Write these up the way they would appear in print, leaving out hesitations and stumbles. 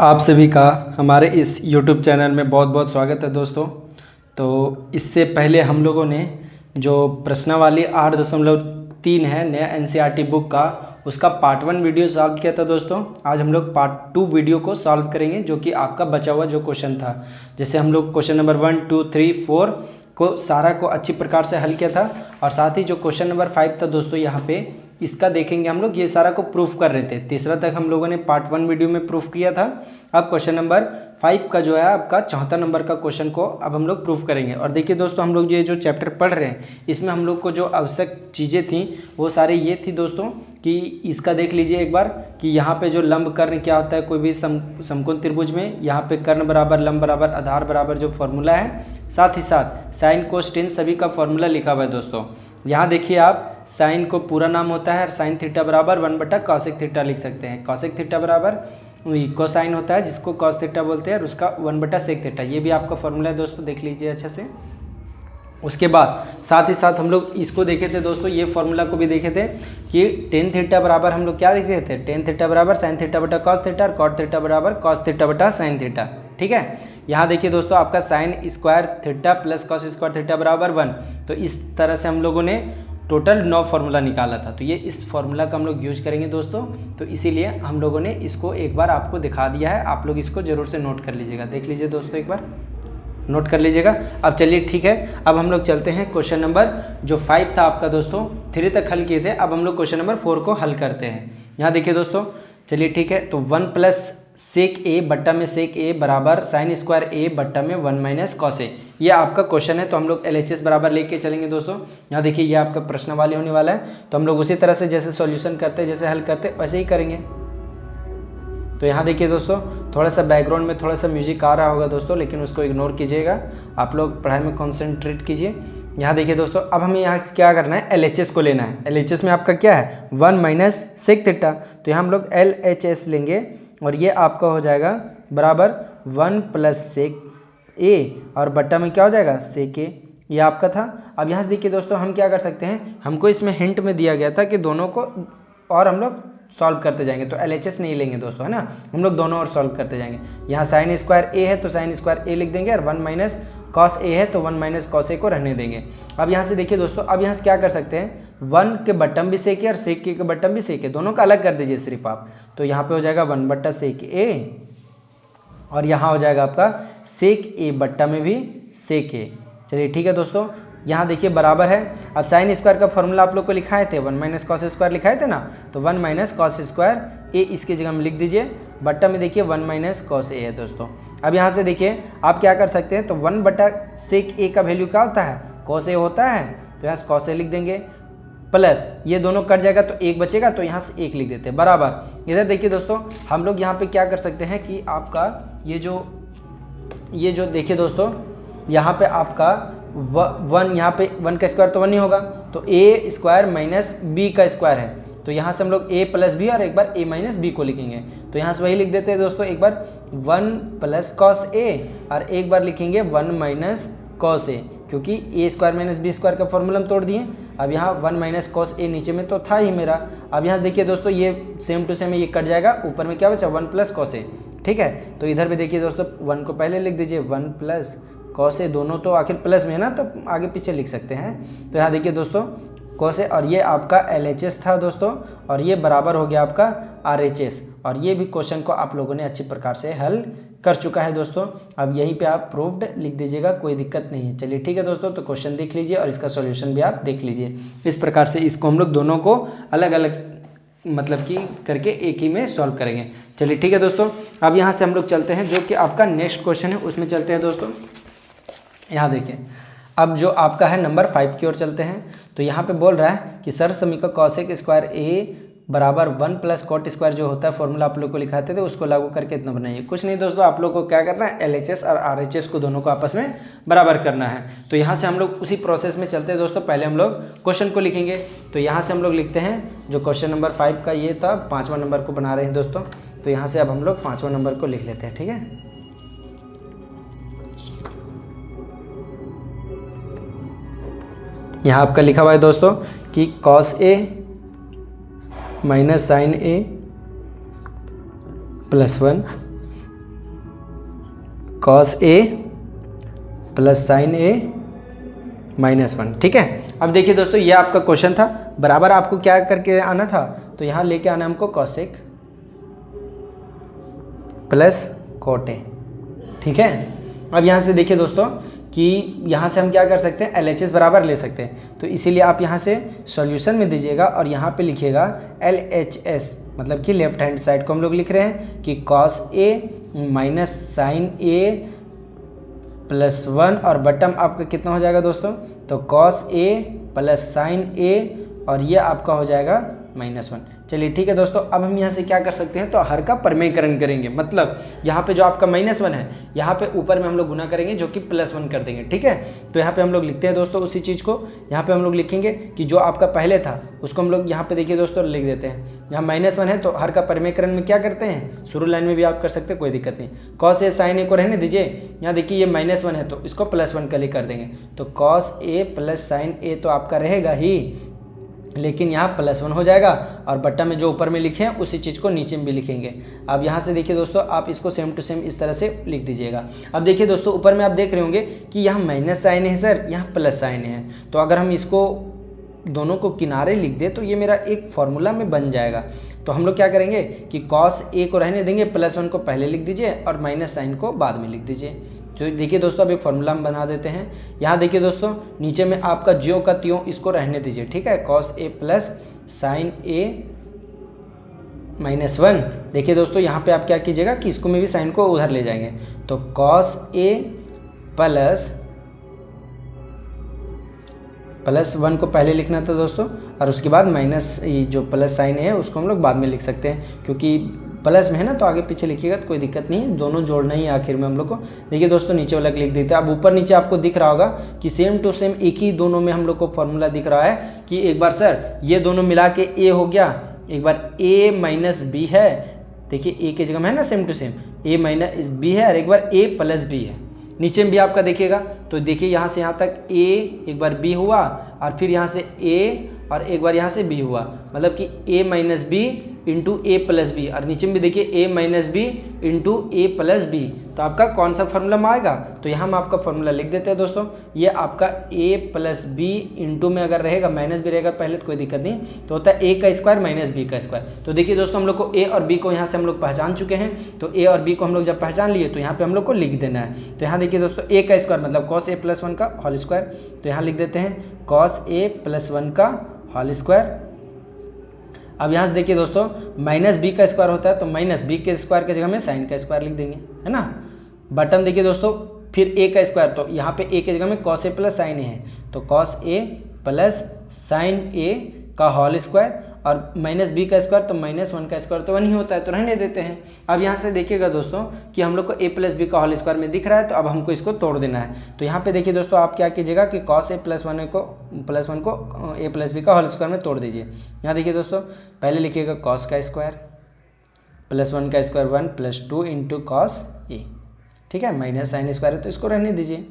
आप सभी का हमारे इस YouTube चैनल में बहुत बहुत स्वागत है दोस्तों। तो इससे पहले हम लोगों ने जो प्रश्नावली 8.3 है नया NCERT बुक का, उसका पार्ट 1 वीडियो सॉल्व किया था दोस्तों। आज हम लोग पार्ट 2 वीडियो को सॉल्व करेंगे, जो कि आपका बचा हुआ जो क्वेश्चन था। जैसे हम लोग क्वेश्चन नंबर 1, 2, 3, 4 को सारा को अच्छी प्रकार से हल किया था, और साथ ही जो क्वेश्चन नंबर 5 था दोस्तों, यहाँ पे इसका देखेंगे हम लोग। ये सारा को प्रूफ कर रहे थे। तीसरा तक हम लोगों ने पार्ट 1 वीडियो में प्रूफ किया था। अब क्वेश्चन नंबर 5 का जो है आपका 74 नंबर का क्वेश्चन को अब हम लोग प्रूफ करेंगे। और देखिए दोस्तों, हम लोग ये जो चैप्टर पढ़ रहे हैं, इसमें हम लोग को जो आवश्यक चीज़ें थी वो सारी ये थी दोस्तों कि इसका देख लीजिए एक बार कि यहाँ पे जो लंब कर्ण क्या होता है कोई भी समकोण त्रिभुज में। यहाँ पे कर्ण बराबर लंब बराबर आधार बराबर जो फॉर्मूला है, साथ ही साथ साइन कोस टेन सभी का फॉर्मूला लिखा हुआ है दोस्तों। यहाँ देखिए आप, साइन को पूरा नाम होता है, साइन थीटा बराबर 1/cosec थीटा लिख सकते हैं। cosec थीटा बराबर कोसाइन होता है, जिसको cos थीटा बोलते हैं, और उसका 1/sec थीटा। ये भी आपका फॉर्मूला है दोस्तों, देख लीजिए अच्छे से। उसके बाद साथ ही साथ हम लोग इसको देखे थे दोस्तों, ये फॉर्मूला को भी देखे थे कि टेन थीटा बराबर हम लोग क्या लिख रहे थे, टेन थीटा बराबर साइन थीटा बटा कॉस थीटा, और कॉट थीटा बराबर कॉस थीटा बटा साइन थीटा। ठीक है, यहाँ देखिए दोस्तों, आपका sine square theta plus cos square theta बराबर 1। तो इस तरह से हम लोगों ने टोटल 9 फार्मूला निकाला था। तो ये इस फार्मूला का हम लोग यूज करेंगे दोस्तों। तो इसीलिए हम लोगों ने इसको एक बार आपको दिखा दिया है। आप लोग इसको ज़रूर से नोट कर लीजिएगा। देख लीजिए दोस्तों, एक बार नोट कर लीजिएगा। अब चलिए ठीक है, अब हम लोग चलते हैं क्वेश्चन नंबर जो 5 था आपका दोस्तों, 3 तक हल किए थे। अब हम लोग क्वेश्चन नंबर 4 को हल करते हैं। यहाँ देखिए दोस्तों, चलिए ठीक है। तो 1 + sec a बट्टा में sec a बराबर साइन स्क्वायर a बट्टा में 1 - cos a, ये आपका क्वेश्चन है। तो हम लोग LHS बराबर लेके चलेंगे दोस्तों। यहाँ देखिए, ये आपका प्रश्नावली होने वाला है। तो हम लोग उसी तरह से जैसे सॉल्यूशन करते हैं, जैसे हल करते हैं, वैसे ही करेंगे। तो यहाँ देखिए दोस्तों, थोड़ा सा बैकग्राउंड में थोड़ा सा म्यूजिक आ रहा होगा दोस्तों, लेकिन उसको इग्नोर कीजिएगा। आप लोग पढ़ाई में कॉन्सेंट्रेट कीजिए। यहाँ देखिए दोस्तों, अब हमें यहाँ क्या करना है, LHS को लेना है। LHS में आपका क्या है, 1 - sec थीटा। तो यहाँ हम लोग LHS लेंगे, और ये आपका हो जाएगा बराबर 1 + sec a, और बट्टा में क्या हो जाएगा, sec a। ये आपका था। अब यहाँ से देखिए दोस्तों, हम क्या कर सकते हैं, हमको इसमें हिंट में दिया गया था कि दोनों को और हम लोग सॉल्व करते जाएंगे। तो LHS नहीं लेंगे दोस्तों, है ना, हम लोग दोनों और सॉल्व करते जाएंगे। यहाँ साइन स्क्वायर a है तो साइन स्क्वायर a लिख देंगे, और 1 - cos a है तो 1 - cos a को रहने देंगे। अब यहाँ से देखिए दोस्तों, अब यहाँ से क्या कर सकते हैं, 1 के बटन भी sec a और sec a के बटन भी sec a, दोनों का अलग कर दीजिए सिर्फ आप। तो यहाँ पे हो जाएगा 1/sec a, और यहाँ हो जाएगा आपका sec a बट्टा में भी sec a। चलिए ठीक है दोस्तों, यहाँ देखिए बराबर है। अब साइन स्क्वायर का फॉर्मूला आप लोग को लिखाए थे, 1 - cos स्क्वायर लिखाए थे ना, तो 1 - cos स्क्वायर a इसकी जगह में लिख दीजिए। बट्टा में देखिए 1 - cos a है दोस्तों। अब यहाँ से देखिए आप क्या कर सकते हैं, तो 1/sec a का वैल्यू क्या होता है, cos a होता है। तो यहाँ से cos a लिख देंगे, प्लस ये दोनों कट जाएगा तो 1 बचेगा, तो यहाँ से 1 लिख देते हैं बराबर। इधर देखिए दोस्तों, हम लोग यहाँ पे क्या कर सकते हैं कि आपका ये जो देखिए दोस्तों, यहाँ पे आपका 1, यहाँ पे 1 का स्क्वायर तो 1 ही होगा, तो a स्क्वायर माइनस b का स्क्वायर है। तो यहाँ से हम लोग a + b और एक बार a - b को लिखेंगे। तो यहाँ से वही लिख देते हैं दोस्तों, एक बार 1 + cos a, और एक बार लिखेंगे 1 - cos a, क्योंकि a square minus b square का फॉर्मूला हम तोड़ दिए। अब यहाँ 1 - cos a नीचे में तो था ही मेरा। अब यहाँ से देखिए दोस्तों, ये सेम टू सेम ये कट जाएगा, ऊपर में क्या बचा, 1 + cos a। ठीक है, तो इधर भी देखिए दोस्तों, 1 को पहले लिख दीजिए, 1 + cos a, दोनों तो आखिर प्लस में है ना, तो आगे पीछे लिख सकते हैं। तो यहाँ देखिए दोस्तों, cos a, और ये आपका LHS था दोस्तों, और ये बराबर हो गया आपका RHS। और ये भी क्वेश्चन को आप लोगों ने अच्छी प्रकार से हल कर चुका है दोस्तों। अब यहीं पे आप प्रूव्ड लिख दीजिएगा, कोई दिक्कत नहीं है। चलिए ठीक है दोस्तों, तो क्वेश्चन देख लीजिए और इसका सॉल्यूशन भी आप देख लीजिए। इस प्रकार से इसको हम लोग दोनों को अलग अलग मतलब कि करके एक ही में सॉल्व करेंगे। चलिए ठीक है दोस्तों, अब यहाँ से हम लोग चलते हैं जो कि आपका नेक्स्ट क्वेश्चन है, उसमें चलते हैं दोस्तों। यहाँ देखिए, अब जो आपका है नंबर 5 की ओर चलते हैं। तो यहाँ पे बोल रहा है कि सर समीकरण cosec स्क्वायर a बराबर 1 + cot स्क्वायर जो होता है, फॉर्मूला आप लोग को लिखाते थे, उसको लागू करके इतना बनाइए। कुछ नहीं दोस्तों, आप लोग को क्या करना है, LHS और RHS को दोनों को आपस में बराबर करना है। तो यहाँ से हम लोग उसी प्रोसेस में चलते हैं दोस्तों। पहले हम लोग क्वेश्चन को लिखेंगे। तो यहाँ से हम लोग लिखते हैं, जो क्वेश्चन नंबर 5 का ये था, 5वां नंबर को बना रहे हैं दोस्तों। तो यहाँ से अब हम लोग 5वां नंबर को लिख लेते हैं। ठीक है, यहाँ आपका लिखा हुआ है दोस्तों कि cos a - sin a + 1 cos A plus sine A -1। ठीक है, अब देखिए दोस्तों ये आपका क्वेश्चन था, बराबर आपको क्या करके आना था, तो यहाँ लेके आना हमको कॉसेक प्लस कॉट ए। ठीक है, अब यहाँ से देखिए दोस्तों कि यहाँ से हम क्या कर सकते हैं, LHS बराबर ले सकते हैं, तो इसीलिए आप यहाँ से सॉल्यूशन में दीजिएगा और यहाँ पे लिखिएगा LHS, मतलब कि लेफ्ट हैंड साइड को हम लोग लिख रहे हैं कि cos A minus sine A plus 1 और बटम आपका कितना हो जाएगा दोस्तों, तो कॉस ए प्लस साइन ए और ये आपका हो जाएगा -1। चलिए ठीक है दोस्तों, अब हम यहाँ से क्या कर सकते हैं, तो हर का परमेयकरण करेंगे, मतलब यहाँ पे जो आपका -1 है यहाँ पे ऊपर में हम लोग गुना करेंगे जो कि +1 कर देंगे। ठीक है, तो यहाँ पे हम लोग लिखते हैं दोस्तों उसी चीज़ को, यहाँ पे हम लोग लिखेंगे कि जो आपका पहले था उसको हम लोग यहाँ पे देखिए दोस्तों लिख देते हैं। यहाँ -1 है तो हर का परमेयकरण में क्या करते हैं, शुरू लाइन में भी आप कर सकते हैं, कोई दिक्कत नहीं। कॉस ए साइन ए को रहने दीजिए, यहाँ देखिए ये -1 है तो इसको +1 कल कर देंगे, तो cos A plus sine A तो आपका रहेगा ही, लेकिन यहाँ +1 हो जाएगा और बट्टा में जो ऊपर में लिखे हैं उसी चीज़ को नीचे में भी लिखेंगे। अब यहाँ से देखिए दोस्तों आप इसको सेम टू सेम इस तरह से लिख दीजिएगा। अब देखिए दोस्तों ऊपर में आप देख रहे होंगे कि यहाँ माइनस साइन है सर, यहाँ प्लस साइन है, तो अगर हम इसको दोनों को किनारे लिख दे तो ये मेरा एक फॉर्मूला में बन जाएगा। तो हम लोग क्या करेंगे कि कॉस ए को रहने देंगे, +1 को पहले लिख दीजिए और माइनस साइन को बाद में लिख दीजिए। तो देखिए दोस्तों अब एक फॉर्मूला हम बना देते हैं। यहाँ देखिए दोस्तों नीचे में आपका ज्यों का त्यों इसको रहने दीजिए। ठीक है, cos A plus sine A -1। देखिए दोस्तों यहाँ पे आप क्या कीजिएगा कि इसको में भी साइन को उधर ले जाएंगे, तो कॉस ए प्लस 1 को पहले लिखना था दोस्तों, और उसके बाद माइनस जो प्लस साइन है उसको हम लोग बाद में लिख सकते हैं, क्योंकि प्लस में है ना तो आगे पीछे लिखिएगा तो कोई दिक्कत नहीं है, दोनों जोड़ना ही है आखिर में हम लोग को। देखिए दोस्तों नीचे वाला लिख देते हैं। अब ऊपर नीचे आपको दिख रहा होगा कि सेम टू सेम एक ही दोनों में हम लोग को फॉर्मूला दिख रहा है कि एक बार सर ये दोनों मिला के ए हो गया, एक बार a माइनस बी है, देखिए ए की जगह में है ना same to same a minus B है, और एक बार a प्लस बी है। नीचे में भी आपका देखिएगा तो देखिए यहाँ से यहाँ तक a एक बार b हुआ और फिर यहाँ से a और एक बार यहाँ से b हुआ, मतलब कि a minus B into A plus B, और नीचे में भी देखिए a minus B into A plus B. तो आपका कौन सा फॉर्मूला में आएगा, तो यहाँ हम आपका फॉर्मूला लिख देते हैं दोस्तों। ये आपका a प्लस बी इंटू में अगर रहेगा माइनस भी रहेगा पहले तो कोई दिक्कत नहीं, तो होता है a का स्क्वायर माइनस बी का स्क्वायर। तो देखिए दोस्तों हम लोग को a और b को यहाँ से हम लोग पहचान चुके हैं, तो a और b को हम लोग जब पहचान लिए तो यहाँ पे हम लोग को लिख देना है। तो यहाँ देखिए दोस्तों a का स्क्वायर मतलब कॉस a प्लस 1 का होल स्क्वायर, तो यहाँ लिख देते हैं कॉस a प्लस 1 का होल स्क्वायर। अब यहाँ से देखिए दोस्तों माइनस बी का स्क्वायर होता है, तो माइनस बी के स्क्वायर की जगह में साइन का स्क्वायर लिख देंगे, है ना। बटन देखिए दोस्तों फिर a का स्क्वायर, तो यहाँ पे a की जगह में कॉस ए प्लस साइन ए है, तो कॉस ए प्लस साइन ए का होल स्क्वायर, और माइनस बी का स्क्वायर तो माइनस 1 का स्क्वायर तो 1 ही होता है, तो रहने देते हैं। अब यहाँ से देखिएगा दोस्तों कि हम लोग को a प्लस बी का होल स्क्वायर में दिख रहा है, तो अब हमको इसको तोड़ देना है। तो यहाँ पे देखिए दोस्तों आप क्या कीजिएगा कि कॉस ए प्लस 1 को a प्लस बी का होल स्क्वायर में तोड़ दीजिए। यहाँ देखिए दोस्तों पहले लिखिएगा कॉस का स्क्वायर प्लस 1 का square 1 plus 2 into cos A. ठीक है, माइनस साइन स्क्वायर है तो इसको रहने दीजिए।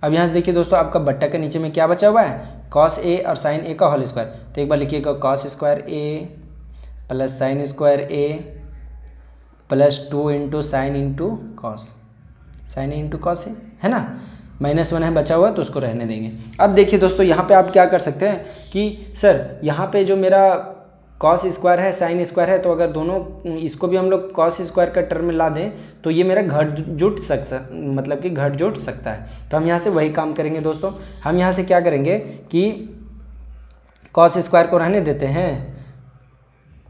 अब यहाँ से देखिए दोस्तों आपका बट्टा के नीचे में क्या बचा हुआ है, कॉस ए और साइन ए का होल स्क्वायर, तो एक बार लिखिएगा cos square A plus sine square A plus 2 into sine into cos, sine into cos है ना। -1 है बचा हुआ तो उसको रहने देंगे। अब देखिए दोस्तों यहाँ पे आप क्या कर सकते हैं कि सर यहाँ पे जो मेरा कॉस स्क्वायर है साइन स्क्वायर है, तो अगर दोनों इसको भी हम लोग कॉस स्क्वायर का टर्म में ला दें तो ये मेरा घट जुट सकता है। तो हम यहाँ से वही काम करेंगे दोस्तों। हम यहाँ से क्या करेंगे कि कॉस स्क्वायर को रहने देते हैं,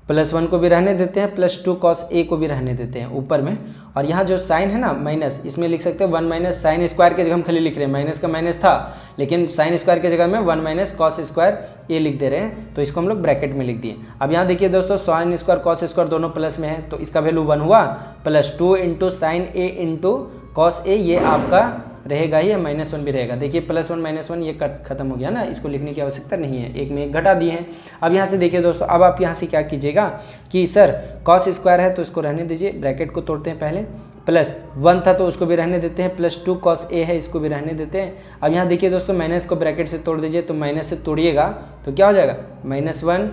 +1 को भी रहने देते हैं, प्लस 2 कॉस ए को भी रहने देते हैं ऊपर में, और यहाँ जो साइन है ना माइनस, इसमें लिख सकते हैं 1 माइनस साइन स्क्वायर की जगह हम खाली लिख रहे हैं, माइनस का माइनस था लेकिन साइन स्क्वायर की जगह में 1 माइनस कॉस स्क्वायर ए लिख दे रहे हैं, तो इसको हम लोग ब्रैकेट में लिख दिए। अब यहाँ देखिए दोस्तों साइन स्क्वायर कॉस स्क्वायर दोनों प्लस में है, तो इसका वैल्यू 1 हुआ, plus 2 into sine A into cos A, ये आपका रहेगा ही, -1 भी रहेगा। देखिए +1 -1 ये कट खत्म हो गया ना, इसको लिखने की आवश्यकता नहीं है, एक में एक घटा दिए हैं। अब यहाँ से देखिए दोस्तों अब आप यहाँ से क्या कीजिएगा कि सर कॉस स्क्वायर है तो इसको रहने दीजिए, ब्रैकेट को तोड़ते हैं पहले, प्लस 1 था तो उसको भी रहने देते हैं, प्लस 2 कॉस ए है इसको भी रहने देते हैं। अब यहाँ देखिए दोस्तों माइनस को ब्रैकेट से तोड़ दीजिए, तो माइनस से तोड़िएगा तो क्या हो जाएगा -1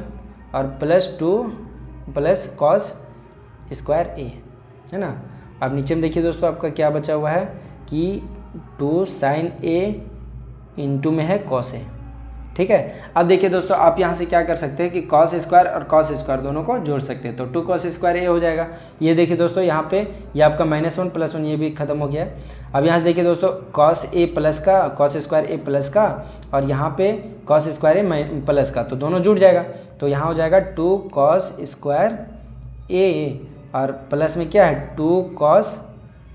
और प्लस 2 प्लस कॉस स्क्वायर ए, है ना। अब नीचे में देखिए दोस्तों आपका क्या बचा हुआ है कि 2 साइन ए इंटू में है कॉस ए। ठीक है, अब देखिए दोस्तों, आप यहाँ से क्या कर सकते हैं कि कॉस स्क्वायर और कॉस स्क्वायर दोनों को जोड़ सकते हैं, तो 2 कॉस स्क्वायर ए हो जाएगा। ये देखिए दोस्तों, यहाँ पे ये आपका -1 + 1 ये भी खत्म हो गया है। अब यहाँ से देखिए दोस्तों, कॉस ए प्लस का, कॉस स्क्वायर ए प्लस का, और यहाँ पे कॉस स्क्वायर ए प्लस का, तो दोनों जुड़ जाएगा। तो यहाँ हो जाएगा 2 कॉस स्क्वायर ए, और प्लस में क्या है 2 कॉस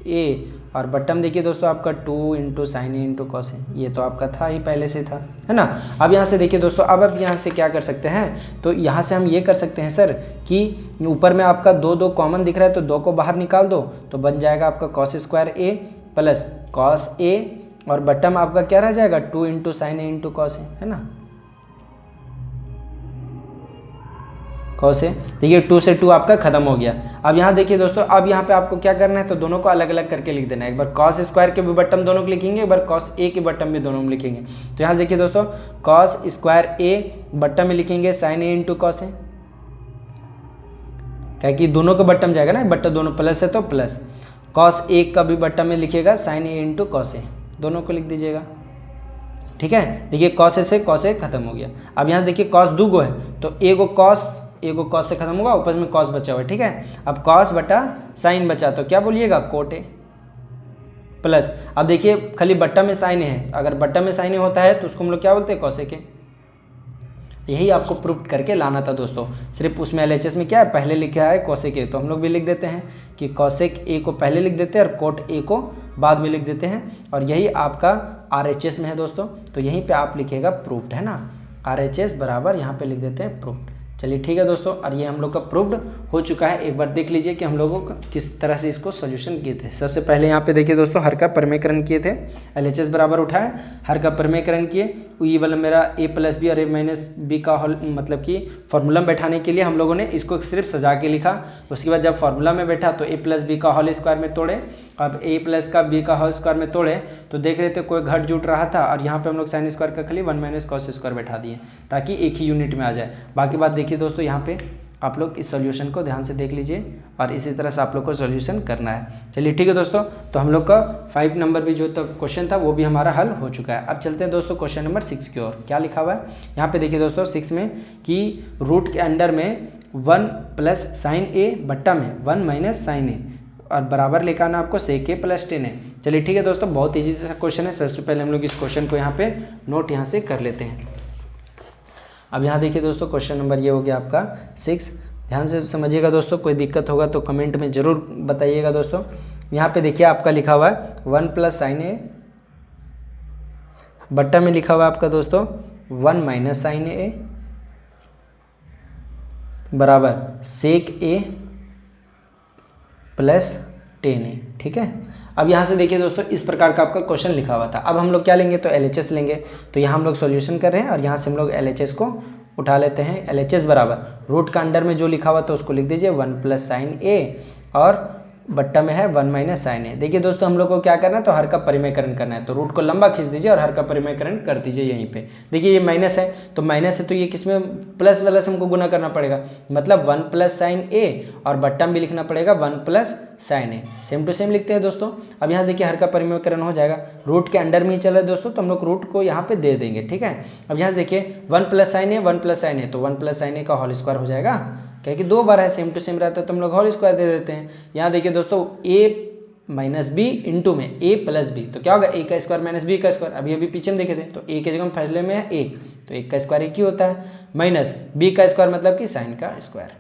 ए, और बटम देखिए दोस्तों आपका 2 into sine A into cos A, ये तो आपका था ही, पहले से था, है ना। अब यहाँ से देखिए दोस्तों, अब यहाँ से क्या कर सकते हैं, तो यहाँ से हम ये कर सकते हैं सर कि ऊपर में आपका 2 कॉमन दिख रहा है, तो 2 को बाहर निकाल दो, तो बन जाएगा आपका cos square A plus cos ए, और बटम आपका क्या रह जाएगा 2 into sine A into cos A, है ना, कॉस ए। देखिए 2 से 2 आपका खत्म हो गया। अब यहाँ देखिए दोस्तों, अब यहाँ पे आपको क्या करना है, तो दोनों को अलग अलग करके लिख देना है। एक बार कॉस स्क्वायर के भी बटम दोनों को लिखेंगे, एक बार कॉस ए के बटम भी दोनों में लिखेंगे। तो यहाँ देखिए दोस्तों, कॉस स्क्वायर ए बटम में लिखेंगे sign A into cos A, क्या कि दोनों का बटम जाएगा ना, बटम दोनों प्लस है तो प्लस। कॉस ए का भी बटम में लिखेगा sign A into cos A, दोनों को लिख दीजिएगा। ठीक है, देखिए कॉस ए से कॉस ए खत्म हो गया। अब यहाँ से देखिए कॉस 2 गो है, तो ए को कॉस से खत्म होगा, ऊपर में कॉस बचा हुआ है। ठीक है, अब कॉस बटा साइन बचा, तो क्या बोलिएगा कोट ए प्लस। अब देखिए खाली बट्टा में साइन है, अगर बट्टा में साइन होता है तो उसको हम लोग क्या बोलते हैं कोसेक ए। यही आपको प्रूफ करके लाना था दोस्तों। सिर्फ उसमें एलएचएस में क्या है, पहले लिखा है कोसेक ए, तो हम लोग भी लिख देते हैं कि कोसेक ए को पहले लिख देते हैं और कोट ए को बाद में लिख देते हैं, और यही आपका आरएचएस में है दोस्तों। तो यहीं पे आप लिखिएगा प्रूफ्ड, है ना, आरएचएस बराबर यहाँ पे लिख देते हैं प्रूफ्ड। चलिए ठीक है दोस्तों, और ये हम लोग का प्रूफ्ड हो चुका है। एक बार देख लीजिए कि हम लोगों को किस तरह से इसको सॉल्यूशन किए थे। सबसे पहले यहाँ पे देखिए दोस्तों, हर का परिमेयकरण किए थे, एलएचएस बराबर उठाए, हर का परिमेयकरण किए, ये वाला मेरा a प्लस बी और a माइनस बी का होल, मतलब कि फॉर्मूला में बैठाने के लिए हम लोगों ने इसको सिर्फ सजा के लिखा। उसके बाद जब फॉर्मूला में बैठा तो a प्लस बी का होल स्क्वायर में तोड़े, अब a प्लस का b का होल स्क्वायर में तोड़े, तो देख रहे थे कोई घट जुट रहा था, और यहाँ पे हम लोग साइन स्क्वायर का खाली 1 माइनस कॉस स्क्वायर बैठा दिए ताकि एक ही यूनिट में आ जाए। बाकी बात देखिए दोस्तों, यहाँ पे आप लोग इस सॉल्यूशन को ध्यान से देख लीजिए, और इसी तरह से आप लोग को सॉल्यूशन करना है। चलिए ठीक है दोस्तों, तो हम लोग का 5 नंबर भी जो तक क्वेश्चन था वो भी हमारा हल हो चुका है। अब चलते हैं दोस्तों क्वेश्चन नंबर 6 की ओर। क्या लिखा हुआ है यहाँ पे देखिए दोस्तों 6 में कि रूट के अंडर में 1 प्लस साइन ए बट्टा में 1 माइनस साइन ए, और बराबर लेकर आना आपको सेक ए प्लस 10 है। चलिए ठीक है दोस्तों, बहुत ईजी सा क्वेश्चन है। सबसे पहले हम लोग इस क्वेश्चन को यहाँ पे नोट यहाँ से कर लेते हैं। अब यहाँ देखिए दोस्तों, क्वेश्चन नंबर ये हो गया आपका 6। ध्यान से समझिएगा दोस्तों, कोई दिक्कत होगा तो कमेंट में ज़रूर बताइएगा दोस्तों। यहाँ पे देखिए आपका लिखा हुआ है 1 प्लस साइन ए, बट्टा में लिखा हुआ है आपका दोस्तों 1 माइनस साइन ए बराबर सेक ए प्लस 10 ए। ठीक है, अब यहाँ से देखिए दोस्तों, इस प्रकार का आपका क्वेश्चन लिखा हुआ था। अब हम लोग क्या लेंगे, तो एलएचएस लेंगे। तो यहाँ हम लोग सॉल्यूशन कर रहे हैं, और यहाँ से हम लोग एलएचएस को उठा लेते हैं। एलएचएस बराबर रूट का अंडर में जो लिखा हुआ तो उसको लिख दीजिए 1 प्लस साइन ए, और बट्टा में है 1 माइनस साइन ए। देखिए दोस्तों, हम लोग को क्या करना है, तो हर का परिमेयकरण करना है। तो रूट को लंबा खींच दीजिए और हर का परिमेयकरण कर दीजिए यहीं पे। देखिए ये माइनस है, तो माइनस है तो ये किसमें प्लस वाला से हमको गुना करना पड़ेगा, मतलब 1 प्लस साइन ए, और बट्टा में भी लिखना पड़ेगा 1 plus sine A. Same to same लिखते हैं दोस्तों। अब यहाँ से देखिए हर का परिमेयकरण हो जाएगा, रूट के अंडर में ही चल रहा है दोस्तों, तो हम लोग रूट को यहाँ पे दे देंगे। ठीक है, अब यहाँ से देखिए 1 plus sine A 1 plus sine A, तो 1 प्लस साइन ए का होल स्क्वायर हो जाएगा, क्या कि 2 बार है, सेम टू सेम रहता है तो हम लोग होल स्क्वायर दे देते हैं। यहाँ देखिए दोस्तों a माइनस बी इंटू में a प्लस बी, तो क्या होगा a का स्क्वायर माइनस b का स्क्वायर। अभी पीछे में देखे थे, तो a के जगह फैसले में है 1, तो 1 का स्क्वायर 1 ही होता है, माइनस b का स्क्वायर मतलब कि साइन का स्क्वायर।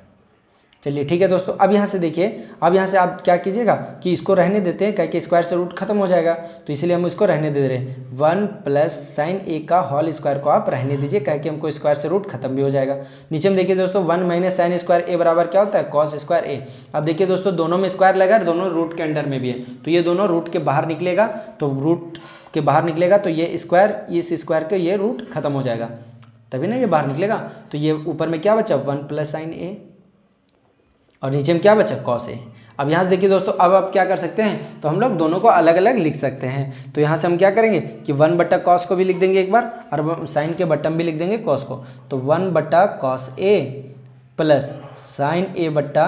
चलिए ठीक है दोस्तों, अब यहाँ से देखिए, अब यहाँ से आप क्या कीजिएगा कि इसको रहने देते हैं, क्योंकि स्क्वायर से रूट खत्म हो जाएगा, तो इसलिए हम इसको रहने दे रहे हैं। 1 प्लस साइन ए का होल स्क्वायर को आप रहने दीजिए, क्योंकि हमको स्क्वायर से रूट खत्म भी हो जाएगा। नीचे में देखिए दोस्तों 1 माइनस साइन स्क्वायर ए बराबर क्या होता है, कॉस स्क्वायर ए। अब देखिए दोस्तों, दोनों में स्क्वायर लगा, दोनों रूट के अंडर में भी है, तो ये दोनों रूट के बाहर निकलेगा, तो रूट के बाहर निकलेगा तो ये स्क्वायर इस स्क्वायर के ये रूट खत्म हो जाएगा, तभी ना ये बाहर निकलेगा। तो ये ऊपर में क्या बचा 1 प्लस साइन ए, और नीचे में क्या बचा कॉस ए। अब यहाँ से देखिए दोस्तों, अब आप क्या कर सकते हैं, तो हम लोग दोनों को अलग अलग लिख सकते हैं। तो यहाँ से हम क्या करेंगे कि 1 बट्टा कॉस को भी लिख देंगे एक बार, और साइन के बट्टा में भी लिख देंगे कॉस को, तो 1 बट्टा cos A plus sine A बट्टा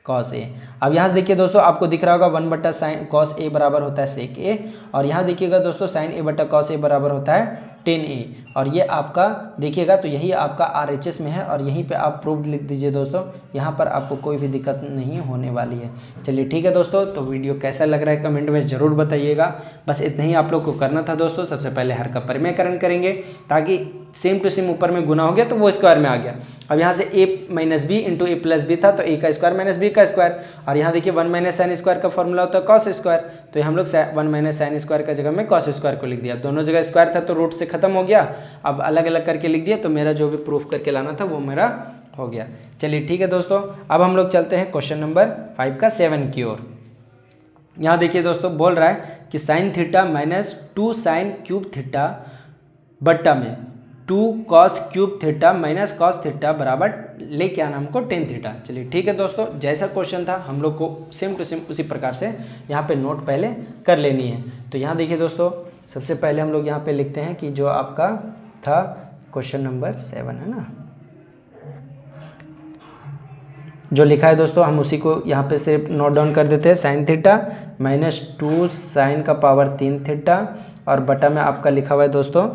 कॉस ए। अब यहाँ से देखिए दोस्तों, आपको दिख रहा होगा 1 साइन कॉस ए बराबर होता है सेक ए, और यहाँ देखिएगा दोस्तों साइन ए बटा कॉस ए बराबर होता है टेन ए, और ये आपका देखिएगा तो यही आपका RHS में है, और यहीं पे आप प्रूफ लिख दीजिए दोस्तों, यहाँ पर आपको कोई भी दिक्कत नहीं होने वाली है। चलिए ठीक है दोस्तों, तो वीडियो कैसा लग रहा है कमेंट में ज़रूर बताइएगा। बस इतना ही आप लोग को करना था दोस्तों। सबसे पहले हर का परिमेयकरण करेंगे, ताकि सेम टू सेम ऊपर में गुना हो गया तो वो स्क्वायर में आ गया। अब यहाँ से a minus B into A plus B था, तो a का स्क्वायर माइनस बी का स्क्वायर, और यहाँ देखिए 1 माइनस साइन स्क्वायर का फॉर्मूला होता है कॉस स्क्वायर, तो हम लोग 1 माइनस साइन स्क्वायर का जगह में कॉस स्क्वायर को लिख दिया। दोनों जगह स्क्वायर था तो रूट से खत्म हो गया, अब अलग अलग करके लिख दिया, तो मेरा जो भी प्रूफ करके लाना था वो मेरा हो गया। चलिए ठीक है दोस्तों, अब हम लोग चलते हैं क्वेश्चन नंबर 5 का 7 की ओर। यहाँ देखिए दोस्तों, बोल रहा है कि sine theta minus 2 sine cube theta बट्टा में 2 cos cube theta minus cos theta बराबर लेके आना हमको टेन थीटा। चलिए ठीक है दोस्तों, जैसा क्वेश्चन था हम लोग को सेम टू सेम उसी प्रकार से यहाँ पे नोट पहले कर लेनी है। तो यहाँ देखिए दोस्तों, सबसे पहले हम लोग यहाँ पे लिखते हैं कि जो आपका था क्वेश्चन नंबर 7 है ना, जो लिखा है दोस्तों हम उसी को यहाँ पे सिर्फ नोट डाउन कर देते हैं। साइन थीटा माइनस 2 साइन का पावर 3 थीटा, और बटा में आपका लिखा हुआ है दोस्तों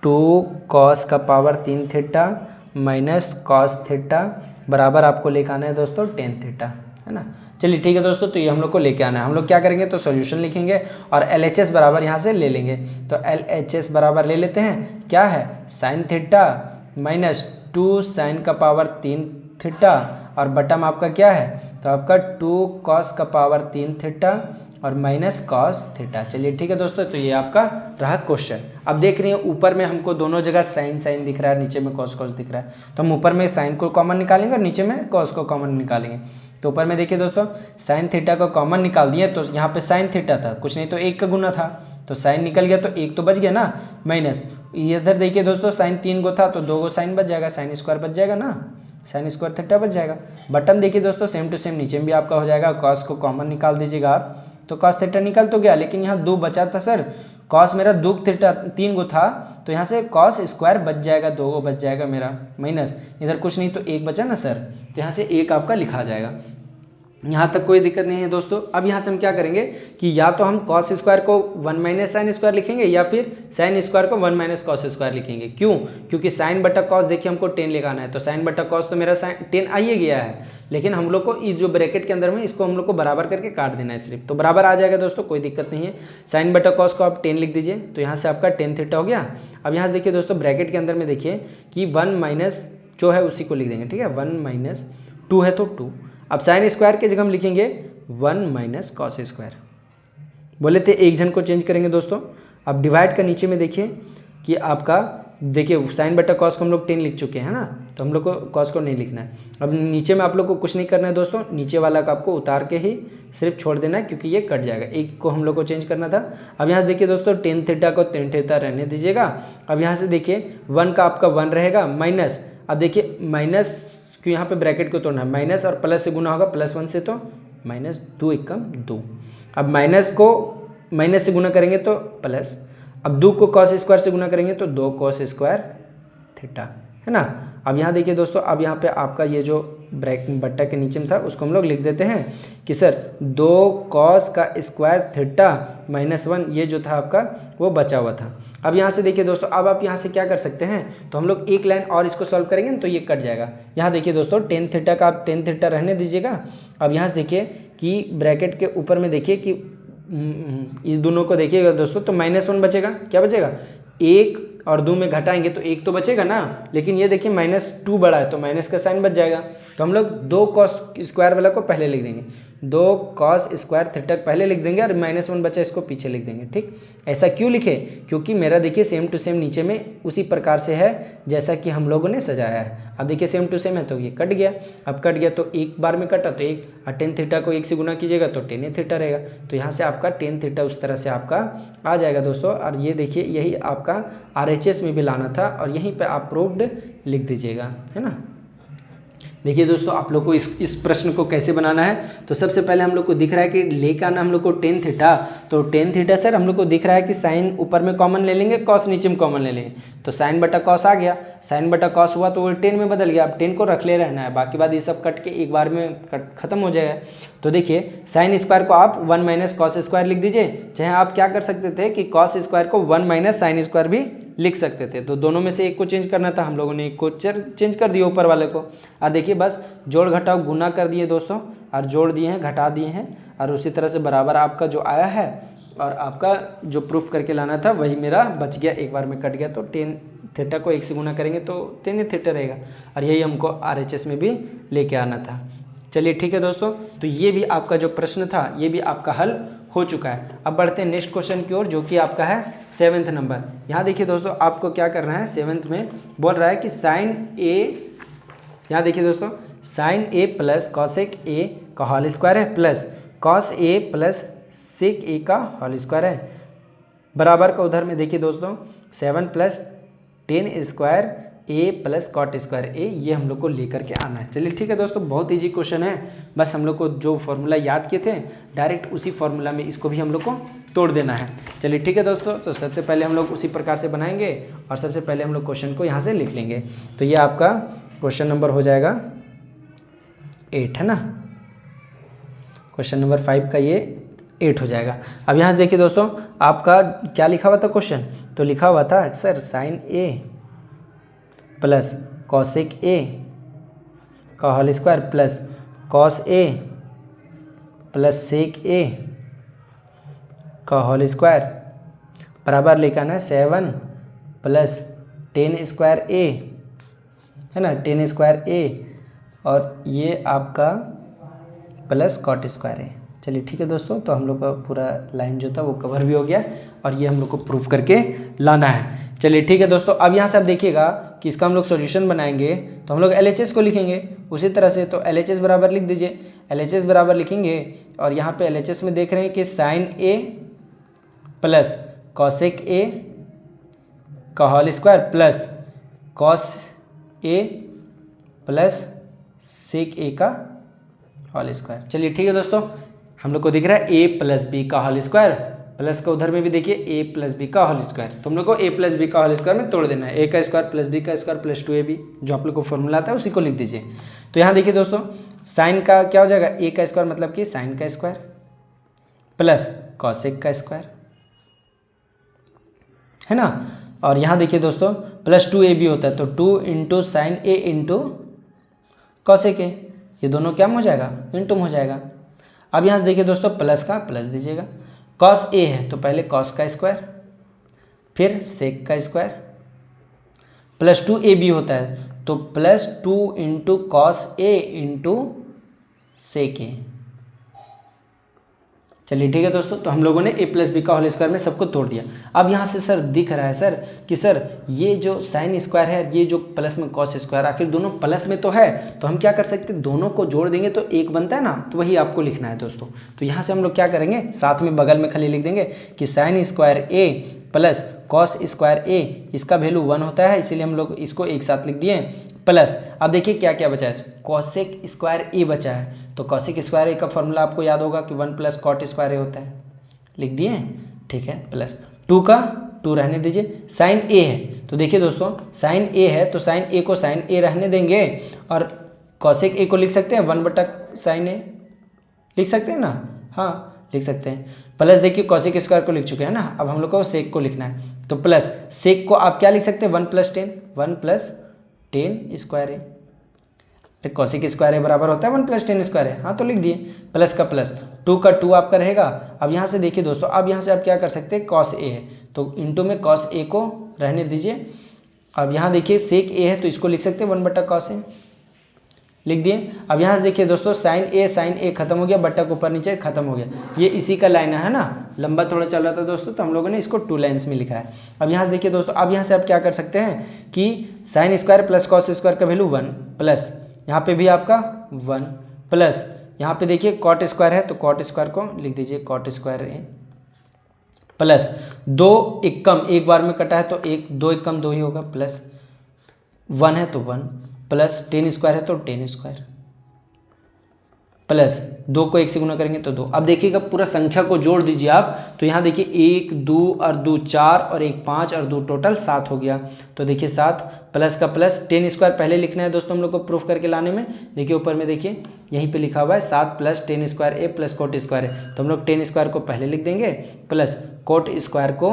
2 कॉस का power 3 theta minus cos theta बराबर आपको लेके आना है दोस्तों टेन थीटा, है ना। चलिए ठीक है दोस्तों, तो ये हम लोग को लेके आना है। हम लोग क्या करेंगे तो सॉल्यूशन लिखेंगे और LHS बराबर यहाँ से ले लेंगे। तो LHS बराबर ले लेते हैं, क्या है साइन थीटा माइनस 2 साइन का पावर 3 थीटा, और बटा में आपका क्या है तो आपका 2 कॉस का पावर 3 थीटा और माइनस कॉस थीटा। चलिए ठीक है दोस्तों, तो ये आपका रहा क्वेश्चन। अब देख रहे हैं ऊपर में हमको दोनों जगह साइन साइन दिख रहा है, नीचे में कॉस कॉस दिख रहा है, तो हम ऊपर में साइन को कॉमन निकालेंगे और नीचे में कॉस को कॉमन निकालेंगे। तो ऊपर में देखिए दोस्तों, साइन थीटा को कॉमन निकाल दिए, तो यहाँ पे साइन थीटा था, कुछ नहीं तो 1 का गुना था, तो साइन निकल गया तो 1 तो बच गया ना, माइनस इधर देखिए दोस्तों साइन 3 गो था तो 2 गो साइन बच जाएगा, साइन स्क्वायर बच जाएगा ना, साइन स्क्वायर थीटा बच जाएगा। बटन देखिए दोस्तों सेम टू सेम नीचे में भी आपका हो जाएगा, कॉस को कॉमन निकाल दीजिएगा आप, तो कॉस थीटा निकल तो गया, लेकिन यहाँ 2 बचा था सर, कॉस मेरा 2 थीटा 3 गो था, तो यहाँ से कॉस स्क्वायर बच जाएगा, 2 गो बच जाएगा मेरा, माइनस इधर कुछ नहीं तो 1 बचा ना सर, तो यहाँ से 1 आपका लिखा जाएगा। यहाँ तक कोई दिक्कत नहीं है दोस्तों। अब यहाँ से हम क्या करेंगे कि या तो हम कॉस स्क्वायर को 1 माइनस साइन स्क्वायर लिखेंगे, या फिर साइन स्क्वायर को 1 माइनस कॉस स्क्वायर लिखेंगे। क्यों? क्योंकि साइन बटा कॉस देखिए हमको 10 लगाना है, तो साइन बटा कॉस तो मेरा साइन 10 आ ही गया है, लेकिन हम लोग को इस जो ब्रैकेट के अंदर में इसको हम लोग को बराबर करके काट देना है सिर्फ, तो बराबर आ जाएगा दोस्तों, कोई दिक्कत नहीं है। साइन बटा कॉस को आप 10 लिख दीजिए, तो यहाँ से आपका 10 थीटा हो गया। अब यहाँ से देखिए दोस्तों ब्रैकेट के अंदर में देखिए कि 1 माइनस जो है उसी को लिख देंगे, ठीक है, 1 माइनस 2 है तो 2। अब साइन स्क्वायर की जगह हम लिखेंगे 1 माइनस कॉस स्क्वायर, बोले थे एक जन को चेंज करेंगे दोस्तों। अब डिवाइड का नीचे में देखिए कि आपका देखिए साइन बटा कॉस को हम लोग 10 लिख चुके हैं ना, तो हम लोग को कॉस को नहीं लिखना है। अब नीचे में आप लोग को कुछ नहीं करना है दोस्तों, नीचे वाला का आपको उतार के ही सिर्फ छोड़ देना है, क्योंकि ये कट जाएगा, एक को हम लोग को चेंज करना था। अब यहाँ से देखिए दोस्तों टेन थीटा को 10 थीटा रहने दीजिएगा। अब यहाँ से देखिए 1 का आपका 1 रहेगा, माइनस, अब देखिए माइनस क्यों यहाँ पे ब्रैकेट को तोड़ना है, माइनस और प्लस से गुना होगा, +1 से तो माइनस 2 एकम 2। अब माइनस को माइनस से गुना करेंगे तो प्लस, अब 2 को कॉस स्क्वायर से गुना करेंगे तो 2 कॉस स्क्वायर थीटा, है ना। अब यहाँ देखिए दोस्तों, अब यहाँ पे आपका ये जो ब्रैकेट बट्टा के नीचे में था उसको हम लोग लिख देते हैं कि सर 2 कॉस का स्क्वायर थीटा -1, ये जो था आपका वो बचा हुआ था। अब यहाँ से देखिए दोस्तों, अब आप यहाँ से क्या कर सकते हैं, तो हम लोग एक लाइन और इसको सॉल्व करेंगे ना तो ये कट जाएगा। यहाँ देखिए दोस्तों टेन थीटा का आप 10 थीटा रहने दीजिएगा। अब यहाँ से देखिए कि ब्रैकेट के ऊपर में देखिए कि इस दोनों को देखिएगा दोस्तों, तो -1 बचेगा, क्या बचेगा, 1 और 2 में घटाएंगे तो 1 तो बचेगा ना, लेकिन ये देखिए -2 बड़ा है तो माइनस का साइन बच जाएगा। तो हम लोग 2 कॉस स्क्वायर वाला को पहले लिख देंगे, 2 कॉस स्क्वायर थीटा पहले लिख देंगे और -1 बचा इसको पीछे लिख देंगे, ठीक। ऐसा क्यों लिखे, क्योंकि मेरा देखिए सेम टू सेम नीचे में उसी प्रकार से है जैसा कि हम लोगों ने सजाया है। अब देखिए सेम टू सेम है तो ये कट गया, अब कट गया तो एक बार में कटा तो 1, और टेन थीटा को 1 से गुना कीजिएगा तो 10 थीटा रहेगा, तो यहाँ से आपका 10 थीटा उस तरह से आपका आ जाएगा दोस्तों। और ये देखिए यही आपका RHS में भी लाना था और यहीं पे आप प्रूव्ड लिख दीजिएगा, है ना। देखिए दोस्तों, आप लोग को इस प्रश्न को कैसे बनाना है, तो सबसे पहले हम लोग को दिख रहा है कि लेकर आना हम लोग को टेन थीटा। तो टेन थीटा सर हम लोग को दिख रहा है कि साइन ऊपर में कॉमन ले लेंगे, कॉस नीचे में कॉमन ले लेंगे, तो साइन बटा कॉस आ गया। साइन बटा कॉस हुआ तो वो 10 में बदल गया। अब 10 को रख ले रहना है, बाकी बात ये सब कट के एक बार में खत्म हो जाएगा। तो देखिए साइन स्क्वायर को आप 1 माइनस कॉस स्क्वायर लिख दीजिए, चाहे आप क्या कर सकते थे कि कॉस स्क्वायर को 1 माइनस साइन स्क्वायर भी लिख सकते थे। तो दोनों में से एक को चेंज करना था, हम लोगों ने एक को चेंज कर दिया ऊपर वाले को। और देखिए बस जोड़ घटाव गुना कर दिए दोस्तों, और जोड़ दिए हैं, घटा दिए हैं, और उसी तरह से बराबर आपका जो आया है और आपका जो प्रूफ करके लाना था वही मेरा बच गया, एक बार में कट गया। तो टेन थीटा को 1 से गुना करेंगे तो टेन थीटा रहेगा, और यही हमको RHS में भी लेके आना था। चलिए ठीक है दोस्तों, तो ये भी आपका जो प्रश्न था ये भी आपका हल हो चुका है। अब बढ़ते हैं नेक्स्ट क्वेश्चन की ओर, जो कि आपका है 7th नंबर। यहाँ देखिए दोस्तों, आपको क्या करना है, 7th में बोल रहा है कि साइन ए, यहाँ देखिए दोस्तों, sine A plus cosec A का होल स्क्वायर है plus cos A plus sec A का होल स्क्वायर है, बराबर का उधर में देखिए दोस्तों 7 plus ten square A plus cot square ए, ये हम लोग को लेकर के आना है। चलिए ठीक है दोस्तों, बहुत ईजी क्वेश्चन है, बस हम लोग को जो फॉर्मूला याद किए थे डायरेक्ट उसी फॉर्मूला में इसको भी हम लोग को तोड़ देना है। चलिए ठीक है दोस्तों, तो सबसे पहले हम लोग उसी प्रकार से बनाएंगे और सबसे पहले हम लोग क्वेश्चन को यहाँ से लिख लेंगे। तो ये आपका क्वेश्चन नंबर हो जाएगा 8 है ना, क्वेश्चन नंबर 5 का ये 8 हो जाएगा। अब यहाँ से देखिए दोस्तों, आपका क्या लिखा हुआ था क्वेश्चन, तो लिखा हुआ था sir sine A plus cosec A का whole square plus cos A plus sec A का होल स्क्वायर बराबर लेकर आना है 7 प्लस टेन स्क्वायर ए, है ना, टेन स्क्वायर ए, और ये आपका प्लस कॉट स्क्वायर है। चलिए ठीक है दोस्तों, तो हम लोग का पूरा लाइन जो था वो कवर भी हो गया, और ये हम लोग को प्रूफ करके लाना है। चलिए ठीक है दोस्तों, अब यहाँ से आप देखिएगा कि इसका हम लोग सॉल्यूशन बनाएंगे, तो हम लोग LHS को लिखेंगे उसी तरह से। तो LHS बराबर लिख दीजिए, LHS बराबर लिखेंगे, और यहाँ पे LHS में देख रहे हैं कि sine A plus cosec A का whole square plus cos A plus sec A का होल स्क्वायर। चलिए ठीक है दोस्तों, हम लोग को दिख रहा है a प्लस बी का होल स्क्वायर, प्लस का उधर में भी देखिए a प्लस बी का होल स्क्वायर, तो हम लोग को a प्लस बी का होल स्क्वायर में तोड़ देना है। a का स्क्वायर प्लस b का स्क्वायर प्लस 2ab, जो आप लोग को फॉर्मूला आता है उसी को लिख दीजिए। तो यहाँ देखिए दोस्तों, साइन का क्या हो जाएगा, a का स्क्वायर मतलब कि साइन का स्क्वायर प्लस कॉसेक का स्क्वायर, है ना, और यहाँ देखिए दोस्तों प्लस 2ab होता है, तो 2 इंटू साइन ए इंटू कॉसेक ए, ये दोनों क्या हो जाएगा, इंटू हो जाएगा। अब यहाँ से देखिए दोस्तों, प्लस का प्लस दीजिएगा, कॉस ए है तो पहले कॉस का स्क्वायर फिर सेक का स्क्वायर प्लस 2ab होता है, तो plus 2 into cos A into sec ए। चलिए ठीक है दोस्तों, तो हम लोगों ने a प्लस बी का होल स्क्वायर में सबको तोड़ दिया। अब यहाँ से सर दिख रहा है सर कि सर ये जो साइन स्क्वायर है, ये जो प्लस में कॉस स्क्वायर, आखिर दोनों प्लस में तो है, तो हम क्या कर सकते हैं, दोनों को जोड़ देंगे तो एक बनता है ना, तो वही आपको लिखना है दोस्तों। तो यहाँ से हम लोग क्या करेंगे, साथ में बगल में खाली लिख देंगे कि sign square A plus cos square ए, इसका वैल्यू 1 होता है, इसीलिए हम लोग इसको एक साथ लिख दिए, प्लस अब देखिए क्या क्या बचा है, कॉसेक स्क्वायर ए बचा है, तो कॉसेक स्क्वायर ए का फॉर्मूला आपको याद होगा कि 1 प्लस कॉट स्क्वायर ए होता है, लिख दिए, ठीक है, प्लस 2 का 2 रहने दीजिए, साइन ए है, तो देखिए दोस्तों साइन ए है तो साइन ए को साइन ए रहने देंगे, और कॉसेक ए को लिख सकते हैं 1 बटा साइन ए, लिख सकते हैं ना, हाँ लिख सकते हैं, प्लस देखिए कॉसेक स्क्वायर को लिख चुके हैं ना, अब हम लोग को सेक को लिखना है, तो प्लस सेक को आप क्या लिख सकते हैं, 1 प्लस 10 स्क्वायर ए, कॉसेक स्क्वायर ए बराबर होता है 1 प्लस 10 स्क्वायर है, हाँ तो लिख दिए, प्लस का प्लस 2 का 2 आपका रहेगा। अब यहाँ से देखिए दोस्तों, अब यहाँ से आप क्या कर सकते हैं, कॉस ए है तो इंटू में कॉस ए को रहने दीजिए, अब यहाँ देखिए सेक ए है तो इसको लिख सकते हैं 1 बटा कॉस ए, लिख दिए। अब यहाँ से देखिए दोस्तों साइन ए खत्म हो गया, बट्टा के ऊपर नीचे खत्म हो गया, ये इसी का लाइन है ना, लंबा थोड़ा चल रहा था दोस्तों, तो हम लोगों ने इसको 2 लाइन्स में लिखा है। अब यहाँ से देखिए दोस्तों, अब यहाँ से आप क्या कर सकते हैं कि sine square plus cos square का वैल्यू 1 प्लस यहाँ पे भी आपका 1 प्लस यहाँ पे देखिए कॉट स्क्वायर है तो कॉट स्क्वायर को लिख दीजिए कॉट स्क्वायर ए, प्लस 2 एक कम, एक बार में कटा है तो 1 2 एक कम 2 ही होगा, प्लस 1 है तो 1 प्लस टेन स्क्वायर है तो टेन स्क्वायर प्लस 2 को 1 से गुना करेंगे तो 2। अब देखिएगा पूरा संख्या को जोड़ दीजिए आप, तो यहाँ देखिए 1 2 और 2 4 और 1 5 और 2 टोटल 7 हो गया। तो देखिए 7 प्लस का प्लस, टेन स्क्वायर पहले लिखना है दोस्तों हम लोग को प्रूफ करके लाने में। देखिए ऊपर में देखिए यहीं पे लिखा हुआ है 7 plus ten square A plus coat square है, तो हम लोग टेन स्क्वायर को पहले लिख देंगे प्लस कोट स्क्वायर को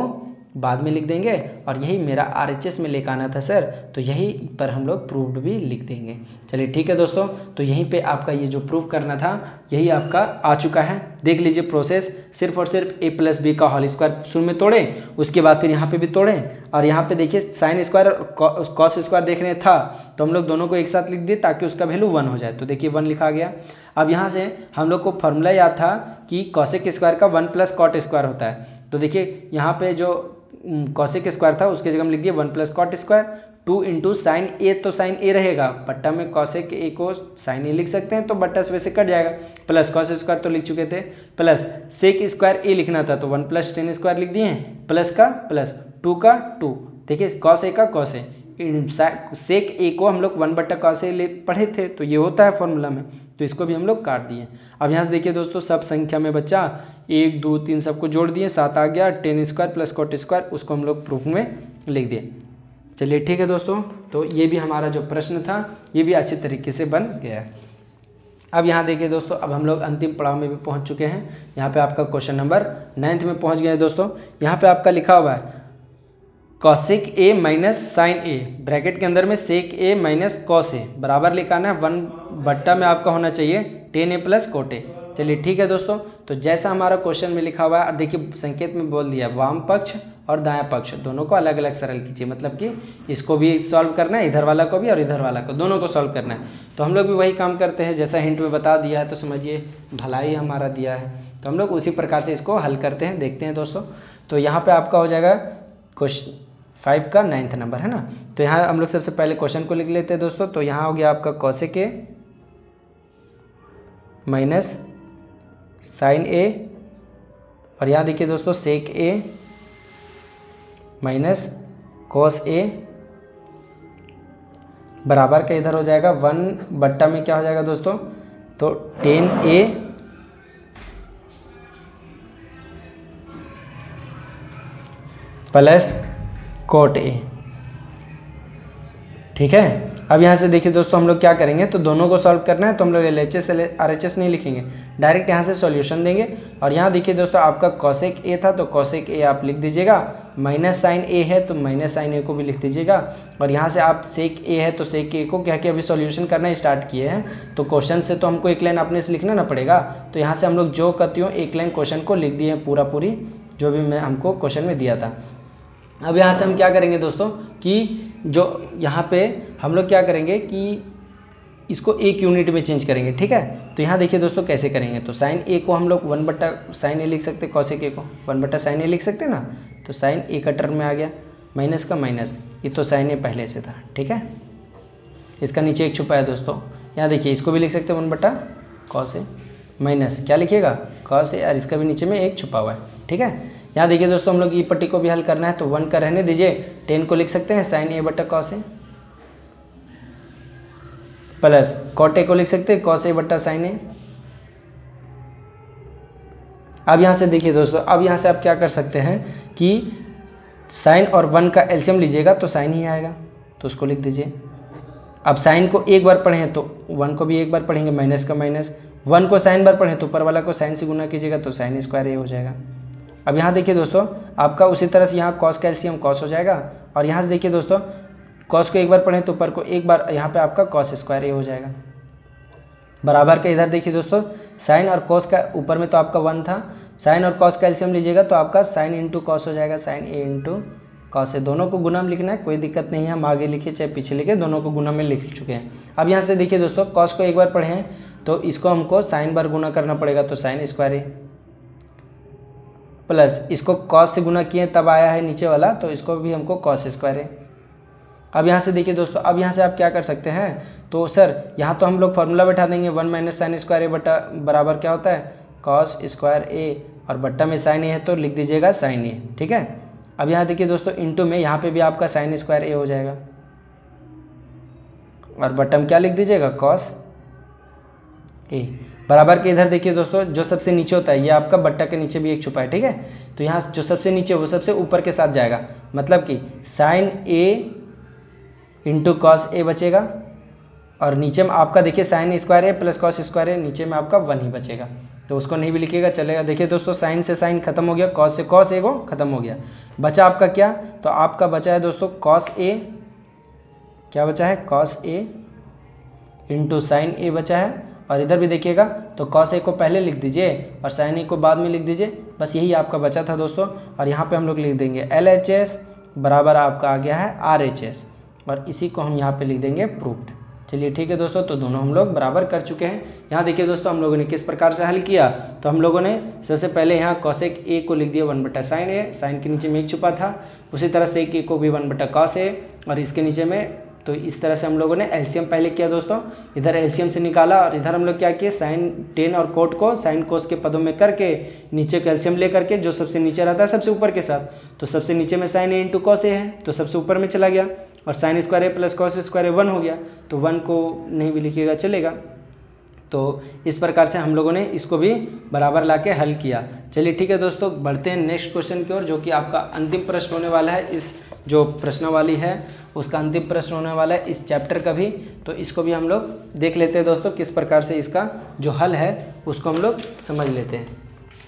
बाद में लिख देंगे, और यही मेरा RHS में लेकर आना था सर, तो यहीं पर हम लोग प्रूव्ड भी लिख देंगे। चलिए ठीक है दोस्तों, तो यहीं पे आपका ये जो प्रूव करना था यही आपका आ चुका है। देख लीजिए प्रोसेस, सिर्फ और सिर्फ a प्लस बी का होल स्क्वायर शुरू में तोड़ें, उसके बाद फिर यहाँ पे भी तोड़ें, और यहाँ पे देखिए साइन स्क्वायर और कॉस स्क्वायर देखने था तो हम लोग दोनों को एक साथ लिख दिए ताकि उसका वैल्यू 1 हो जाए। तो देखिए 1 लिखा गया। अब यहाँ से हम लोग को फॉर्मूला याद था कि कॉसेक स्क्वायर का 1 प्लस कॉट स्क्वायर होता है, तो देखिए यहाँ पे जो कॉसेक स्क्वायर था उसके जगह हम लिख दिए 1 plus cot square, 2 into sine A, तो साइन ए रहेगा, बट्टा में कॉसेक ए को साइन ए लिख सकते हैं तो बट्टा से वैसे कट जाएगा, प्लस कॉस स्क्वायर तो लिख चुके थे, प्लस सेक स्क्वायर ए लिखना था तो 1 प्लस टेन स्क्वायर लिख दिए, प्लस का प्लस 2 का 2, देखिए कॉस ए का कॉस ए, सेक ए को हम लोग 1 बट्टा कॉस ए पढ़े थे तो ये होता है फॉर्मूला में, तो इसको भी हम लोग काट दिए। अब यहाँ से देखिए दोस्तों सब संख्या में बच्चा 1 2 3 सबको जोड़ दिए, 7 आ गया, ten square plus coat square उसको हम लोग प्रूफ में लिख दिए। चलिए ठीक है दोस्तों, तो ये भी हमारा जो प्रश्न था ये भी अच्छे तरीके से बन गया है। अब यहाँ देखिए दोस्तों, अब हम लोग अंतिम पड़ाव में भी पहुँच चुके हैं। यहाँ पे आपका क्वेश्चन नंबर 9 में पहुँच गए हैं दोस्तों। यहाँ पे आपका लिखा हुआ है cosec A minus sine A, bracket के अंदर में सेक ए माइनस कॉस ए बराबर लिखाना है 1 बट्टा में आपका होना चाहिए ten A plus cot A. चलिए ठीक है दोस्तों, तो जैसा हमारा क्वेश्चन में लिखा हुआ है, और देखिए संकेत में बोल दिया वाम पक्ष और दायां पक्ष दोनों को अलग अलग सरल कीजिए, मतलब कि इसको भी सॉल्व करना है, इधर वाला को भी और इधर वाला को, दोनों को सॉल्व करना है। तो हम लोग भी वही काम करते हैं, जैसा हिंट में बता दिया है तो समझिए भलाई हमारा दिया है, तो हम लोग उसी प्रकार से इसको हल करते हैं। देखते हैं दोस्तों, तो यहाँ पर आपका हो जाएगा क्वेश्चन 5 का 9th नंबर है ना। तो यहाँ हम लोग सबसे पहले क्वेश्चन को लिख लेते हैं दोस्तों। तो यहाँ हो गया आपका कॉसेक ए माइनस साइन ए, और यहाँ देखिए दोस्तों सेक ए माइनस कॉस ए बराबर का इधर हो जाएगा 1 बट्टा में क्या हो जाएगा दोस्तों, तो ten A plus cot A. ठीक है, अब यहाँ से देखिए दोस्तों हम लोग क्या करेंगे, तो दोनों को सॉल्व करना है, तो हम लोग LHS RHS नहीं लिखेंगे, डायरेक्ट यहाँ से सॉल्यूशन देंगे। और यहाँ देखिए दोस्तों आपका कॉसेक ए था तो कॉसेक ए आप लिख दीजिएगा, माइनस साइन ए है तो माइनस साइन ए को भी लिख दीजिएगा, और यहाँ से आप सेक ए है तो सेक ए को क्या कि अभी सॉल्यूशन करना स्टार्ट किए हैं, तो क्वेश्चन से तो हमको एक लाइन अपने से लिखना ना पड़ेगा, तो यहाँ से हम लोग जो करती हूँ एक लाइन क्वेश्चन को लिख दिए पूरी जो भी मैं हमको क्वेश्चन में दिया था। अब यहाँ से हम क्या करेंगे दोस्तों कि जो यहाँ पे हम लोग क्या करेंगे कि इसको एक यूनिट में चेंज करेंगे। ठीक है, तो यहाँ देखिए दोस्तों कैसे करेंगे, तो साइन ए को हम लोग 1 बट्टा साइन ए लिख सकते, कॉसेक ए को 1 बट्टा साइन ए लिख सकते ना, तो साइन ए का टर्म में आ गया, माइनस का माइनस, ये तो साइन ए पहले से था। ठीक है, इसका नीचे एक छुपा है दोस्तों, यहाँ देखिए इसको भी लिख सकते 1 बट्टा कॉस ए माइनस क्या लिखिएगा कॉस ए, और इसका भी नीचे में एक छुपा हुआ है। ठीक है, यहाँ देखिए दोस्तों हम लोग ई पट्टी को भी हल करना है, तो 1 का रहने दीजिए, 10 को लिख सकते हैं साइन ए बट्टा cos A, plus cot A को लिख सकते हैं कॉस ए बट्टा साइन ए। अब यहाँ से देखिए दोस्तों, अब यहाँ से आप क्या कर सकते हैं कि साइन और 1 का एलसीएम लीजिएगा तो साइन ही आएगा, तो उसको लिख दीजिए। अब साइन को एक बार पढ़ें तो 1 को भी एक बार पढ़ेंगे, माइनस का माइनस, 1 को साइन बार पढ़ें तो ऊपर वाला को साइन से गुना कीजिएगा तो साइन स्क्वायर ए हो जाएगा। अब यहाँ देखिए दोस्तों आपका उसी तरह से यहाँ कॉस का एलसीएम कॉस हो जाएगा, और यहाँ से देखिए दोस्तों कॉस को एक बार पढ़ें तो ऊपर को एक बार, यहाँ पे आपका कॉस स्क्वायर ए हो जाएगा बराबर के। इधर देखिए दोस्तों साइन और कॉस का ऊपर में तो आपका 1 था, साइन और कॉस का एलसीएम लीजिएगा तो आपका साइन इंटू कॉस हो जाएगा, sign A into cos A, दोनों को गुना में लिखना है, कोई दिक्कत नहीं है, हम आगे लिखे चाहे पीछे लिखे दोनों को गुना में लिख चुके हैं। अब यहाँ से देखिए दोस्तों कॉस को एक बार पढ़े हैं तो इसको हमको साइन बार गुना करना पड़ेगा, तो साइन स्क्वायर ए, प्लस इसको कॉस से गुना किए तब आया है नीचे वाला, तो इसको भी हमको कॉस स्क्वायर है। अब यहाँ से देखिए दोस्तों, अब यहाँ से आप क्या कर सकते हैं, तो सर यहाँ तो हम लोग फार्मूला बैठा देंगे 1 माइनस साइन स्क्वायर ए बट्टा बराबर क्या होता है कॉस स्क्वायर ए, और बट्टा में साइन ए है तो लिख दीजिएगा साइन ए। ठीक है, अब यहाँ देखिए दोस्तों इंटू में यहाँ पे भी आपका साइन स्क्वायर ए हो जाएगा, और बटम क्या लिख दीजिएगा, कॉस ए। बराबर के इधर देखिए दोस्तों, जो सबसे नीचे होता है ये आपका बट्टा के नीचे भी एक छुपा है, ठीक है। तो यहाँ जो सबसे नीचे वो सबसे ऊपर के साथ जाएगा, मतलब कि sine A into cos A बचेगा, और नीचे में आपका देखिए sign square A plus cos square ए, नीचे में आपका 1 ही बचेगा, तो उसको नहीं भी लिखिएगा चलेगा। देखिए दोस्तों, साइन से साइन खत्म हो गया, कॉस से कॉस ए को खत्म हो गया, बचा आपका क्या, तो आपका बचा है दोस्तों कॉस ए, क्या बचा है, कॉस ए इंटू साइन ए बचा है। और इधर भी देखिएगा तो कॉस ए को पहले लिख दीजिए और साइन ए को बाद में लिख दीजिए, बस यही आपका बचा था दोस्तों। और यहाँ पे हम लोग लिख देंगे LHS बराबर आपका आ गया है RHS, और इसी को हम यहाँ पे लिख देंगे प्रूफ्ड। चलिए ठीक है दोस्तों, तो दोनों हम लोग बराबर कर चुके हैं। यहाँ देखिए दोस्तों, हम लोगों ने किस प्रकार से हल किया, तो हम लोगों ने सबसे पहले यहाँ कॉसेक ए को लिख दिया 1/sin ए, साइन के नीचे में एक छुपा था, उसी तरह से एक को भी 1/cos ए, और इसके नीचे में, तो इस तरह से हम लोगों ने एलसीएम पहले किया दोस्तों, इधर एलसीएम से निकाला, और इधर हम लोग क्या किए, साइन टेन और कोट को साइन कोस के पदों में करके नीचे का एलसीएम ले करके जो सबसे नीचे रहता है सबसे ऊपर के साथ, तो सबसे नीचे में sign A into cos A है तो सबसे ऊपर में चला गया, और sign square A plus cos square ए 1 हो गया, तो 1 को नहीं भी लिखिएगा चलेगा। तो इस प्रकार से हम लोगों ने इसको भी बराबर लाके हल किया। चलिए ठीक है दोस्तों, बढ़ते हैं नेक्स्ट क्वेश्चन की ओर, जो कि आपका अंतिम प्रश्न होने वाला है। इस जो प्रश्नावली है उसका अंतिम प्रश्न होने वाला है इस चैप्टर का भी, तो इसको भी हम लोग देख लेते हैं दोस्तों, किस प्रकार से इसका जो हल है उसको हम लोग समझ लेते हैं।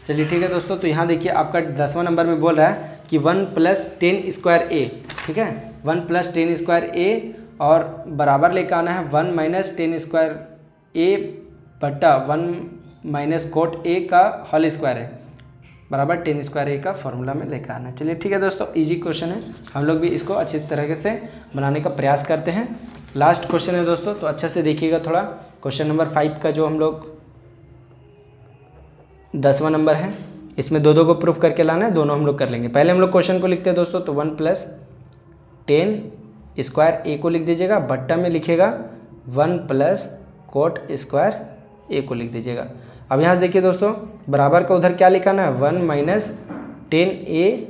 चलिए ठीक है दोस्तों, तो यहाँ देखिए आपका 10वां नंबर में बोल रहा है कि 1 + 10 स्क्वायर ए, ठीक है, 1 + 10 स्क्वायर ए, और बराबर लेकर आना है 1 - 10 स्क्वायर ए बट्टा 1 - कोट ए का होल स्क्वायर है, बराबर 10 स्क्वायर ए का फॉर्मूला में लेकर आना है। चलिए ठीक है दोस्तों, इजी क्वेश्चन है, हम लोग भी इसको अच्छी तरीके से बनाने का प्रयास करते हैं। लास्ट क्वेश्चन है दोस्तों, तो अच्छा से देखिएगा थोड़ा। क्वेश्चन नंबर 5 का जो हम लोग 10वां नंबर है, इसमें दो को प्रूफ करके लाना है, दोनों हम लोग कर लेंगे। पहले हम लोग क्वेश्चन को लिखते हैं दोस्तों, तो 1 + 10 स्क्वायर ए को लिख दीजिएगा, बट्टा में लिखिएगा 1 + कोट स्क्वायर ए को लिख दीजिएगा। अब यहाँ से देखिए दोस्तों, बराबर का उधर क्या लिखा ना, 1 - 10 ए,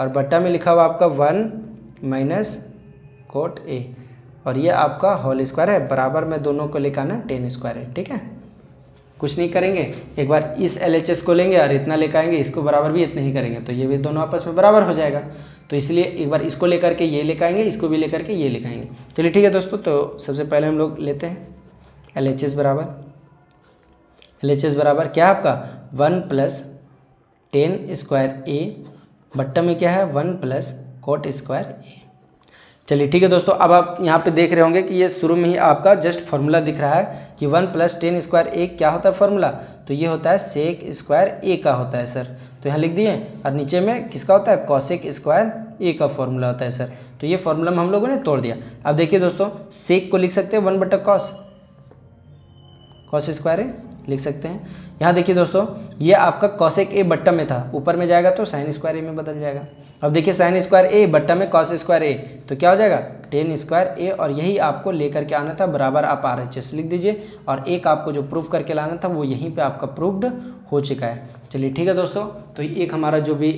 और बट्टा में लिखा हुआ आपका 1 - कोट ए, और ये आपका होल स्क्वायर है, बराबर में दोनों को लिखाना 10 स्क्वायर है, ठीक है। कुछ नहीं करेंगे, एक बार इस LHS को लेंगे और इतना लेकर आएंगे, इसको बराबर भी इतना ही करेंगे, तो ये भी दोनों आपस में बराबर हो जाएगा। तो इसलिए एक बार इसको लेकर के ये लेकर आएंगे, इसको भी लेकर के ये लेकर आएंगे। चलिए ठीक है दोस्तों, तो सबसे पहले हम लोग लेते हैं LHS बराबर क्या है आपका 1 + 10 स्क्वायर ए, बट्टा में क्या है 1 + कोट स्क्वायर ए। चलिए ठीक है दोस्तों, अब आप यहाँ पे देख रहे होंगे कि ये शुरू में ही आपका जस्ट फार्मूला दिख रहा है कि 1 + 10 स्क्वायर ए क्या होता है फार्मूला, तो ये होता है सेक स्क्वायर ए का होता है सर, तो यहाँ लिख दिए, और नीचे में किसका होता है, कॉसेक स्क्वायर ए का फॉर्मूला होता है सर। तो ये फॉर्मूला में हम लोगों ने तोड़ दिया। अब देखिए दोस्तों, सेक को लिख सकते हैं 1/cos, कॉस स्क्वायर ए लिख सकते हैं। यहाँ देखिए दोस्तों, ये आपका कॉसेक ए बट्टा में था, ऊपर में जाएगा तो साइन स्क्वायर ए में बदल जाएगा। अब देखिए साइन स्क्वायर ए बट्टा में कॉस स्क्वायर ए, तो क्या हो जाएगा 10 स्क्वायर ए, और यही आपको लेकर के आना था, बराबर आप RHS लिख दीजिए, और एक आपको जो प्रूफ करके लाना था वो यहीं पे आपका प्रूफ्ड हो चुका है। चलिए ठीक है दोस्तों, तो एक हमारा जो भी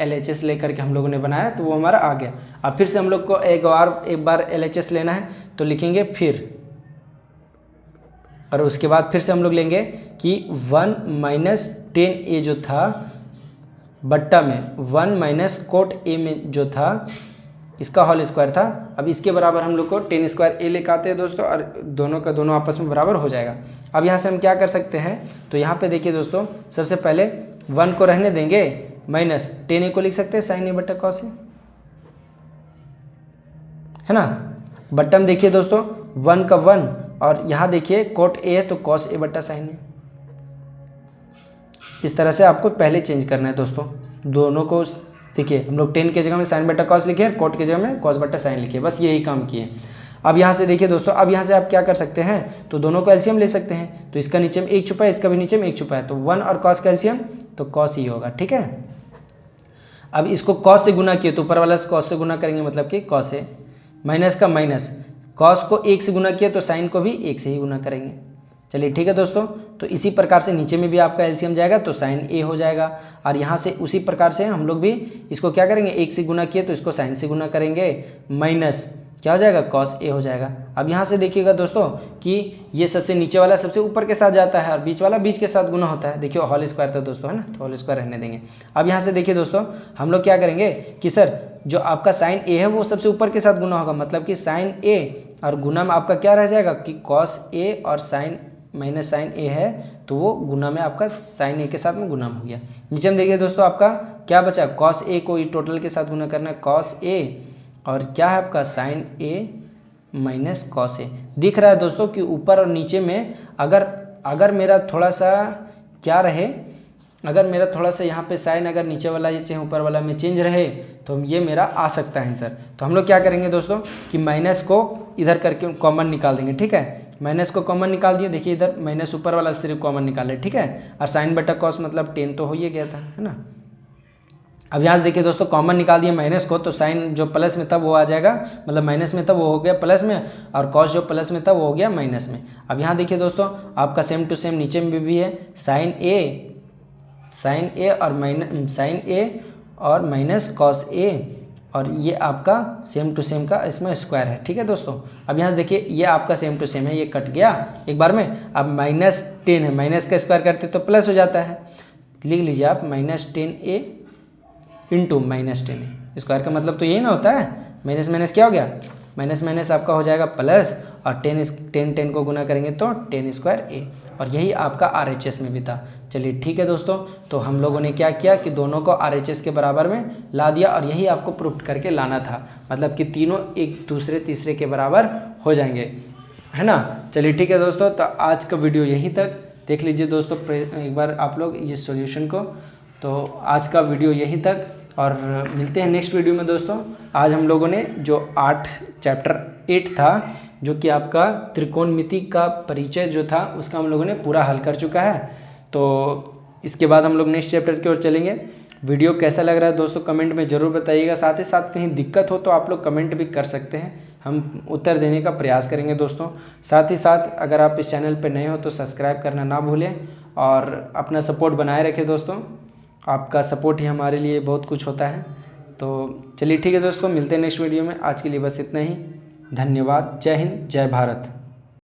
LHS लेकर के हम लोगों ने बनाया तो वो हमारा आ गया। अब फिर से हम लोग को एक बार LHS लेना है, तो लिखेंगे फिर, और उसके बाद फिर से हम लोग लेंगे कि 1 - 10 ए जो था बट्टा में 1 - कोट ए में जो था इसका होल स्क्वायर था। अब इसके बराबर हम लोग को 10 स्क्वायर ए लेकर आते हैं दोस्तों, और दोनों का दोनों आपस में बराबर हो जाएगा। अब यहाँ से हम क्या कर सकते हैं, तो यहाँ पे देखिए दोस्तों, सबसे पहले 1 को रहने देंगे, -10 ए को लिख सकते हैं साइन ए बट्टा कॉस ए, है ना। बट्टा में देखिए दोस्तों 1 का 1, और यहाँ देखिए कोट ए है तो कॉस ए बट्टा साइन ए। इस तरह से आपको पहले चेंज करना है दोस्तों, दोनों को देखिए, हम लोग 10 के जगह में साइन बट्टा कॉस लिखे, कोट के जगह में कॉस बट्टा साइन लिखे, बस यही काम किए। अब यहाँ से देखिए दोस्तों, अब यहाँ से आप क्या कर सकते हैं, तो दोनों को एलसीएम ले सकते हैं, तो इसका नीचे में एक छुपा है, इसका भी नीचे में एक छुपा है, तो 1 और कॉस का एलसीएम तो कॉस ही होगा, ठीक है। अब इसको कॉस से गुना किए तो ऊपर वाला कॉस से गुना करेंगे, मतलब कि कॉस है, माइनस का माइनस, कॉस को 1 से गुना किया तो साइन को भी 1 से ही गुना करेंगे। चलिए ठीक है दोस्तों, तो इसी प्रकार से नीचे में भी आपका एलसीएम जाएगा तो साइन ए हो जाएगा, और यहाँ से उसी प्रकार से हम लोग भी इसको क्या करेंगे, 1 से गुना किए तो इसको साइन से गुना करेंगे, माइनस क्या हो जाएगा, कॉस ए हो जाएगा। अब यहाँ से देखिएगा दोस्तों कि ये सबसे नीचे वाला सबसे ऊपर के साथ जाता है और बीच वाला बीच के साथ गुना होता है। देखिए होल स्क्वायर था दोस्तों, है ना, तो होल स्क्वायर रहने देंगे। अब यहाँ से देखिए दोस्तों हम लोग क्या करेंगे कि सर जो आपका साइन ए है वो सबसे ऊपर के साथ गुना होगा, मतलब कि साइन ए और गुना में आपका क्या रह जाएगा कि कॉस ए और साइन माइनस साइन ए है, तो वो गुना में आपका साइन ए के साथ में गुना हो गया। नीचे में देखिए दोस्तों आपका क्या बचा, कॉस ए को टोटल के साथ गुना करना है, कॉस ए और क्या है आपका sign A minus cos A. दिख रहा है दोस्तों कि ऊपर और नीचे में अगर मेरा थोड़ा सा क्या रहे, अगर मेरा थोड़ा सा यहाँ पे साइन अगर नीचे वाला या चाहे ऊपर वाला में चेंज रहे तो ये मेरा आ सकता है आंसर। तो हम लोग क्या करेंगे दोस्तों कि माइनस को इधर करके कॉमन निकाल देंगे, ठीक है। माइनस को कॉमन निकाल दिए, देखिए इधर माइनस ऊपर वाला सिर्फ कॉमन निकाले, ठीक है। और साइन बटा कॉस मतलब 10 तो हो ही गया था, है ना। अब यहाँ से देखिए दोस्तों कॉमन निकाल दिए माइनस को, तो साइन जो प्लस में था वो आ जाएगा, मतलब माइनस में था वो हो गया प्लस में, और कॉस जो प्लस में था वो हो गया माइनस में। अब यहाँ देखिए दोस्तों आपका सेम टू सेम नीचे में भी है, साइन ए और माइनस कॉस ए, और ये आपका सेम टू सेम का इसमें स्क्वायर है, ठीक है दोस्तों। अब यहाँ से देखिए ये आपका सेम टू सेम है, ये कट गया एक बार में। अब -10 है, माइनस का स्क्वायर करते तो प्लस हो जाता है, लिख लीजिए आप -10a इंटू -10a। स्क्वायर का मतलब तो यही ना होता है, माइनस माइनस क्या हो गया, माइनस माइनस आपका हो जाएगा प्लस, और 10 को गुना करेंगे तो 10 स्क्वायर a, और यही आपका RHS में भी था। चलिए ठीक है दोस्तों, तो हम लोगों ने क्या किया कि दोनों को RHS के बराबर में ला दिया, और यही आपको प्रूफ करके लाना था, मतलब कि तीनों एक दूसरे तीसरे के बराबर हो जाएंगे, है ना। चलिए ठीक है दोस्तों, तो आज का वीडियो यहीं तक। देख लीजिए दोस्तों एक बार आप लोग ये सॉल्यूशन को। तो आज का वीडियो यहीं तक, और मिलते हैं नेक्स्ट वीडियो में दोस्तों। आज हम लोगों ने जो चैप्टर 8 था, जो कि आपका त्रिकोणमिति का परिचय जो था, उसका हम लोगों ने पूरा हल कर चुका है। तो इसके बाद हम लोग नेक्स्ट चैप्टर की ओर चलेंगे। वीडियो कैसा लग रहा है दोस्तों कमेंट में ज़रूर बताइएगा। साथ ही साथ कहीं दिक्कत हो तो आप लोग कमेंट भी कर सकते हैं, हम उत्तर देने का प्रयास करेंगे दोस्तों। साथ ही साथ अगर आप इस चैनल पर नए हो तो सब्सक्राइब करना ना भूलें, और अपना सपोर्ट बनाए रखें दोस्तों। आपका सपोर्ट ही हमारे लिए बहुत कुछ होता है। तो चलिए ठीक है दोस्तों, मिलते हैं नेक्स्ट वीडियो में। आज के लिए बस इतना ही। धन्यवाद। जय हिंद, जय भारत।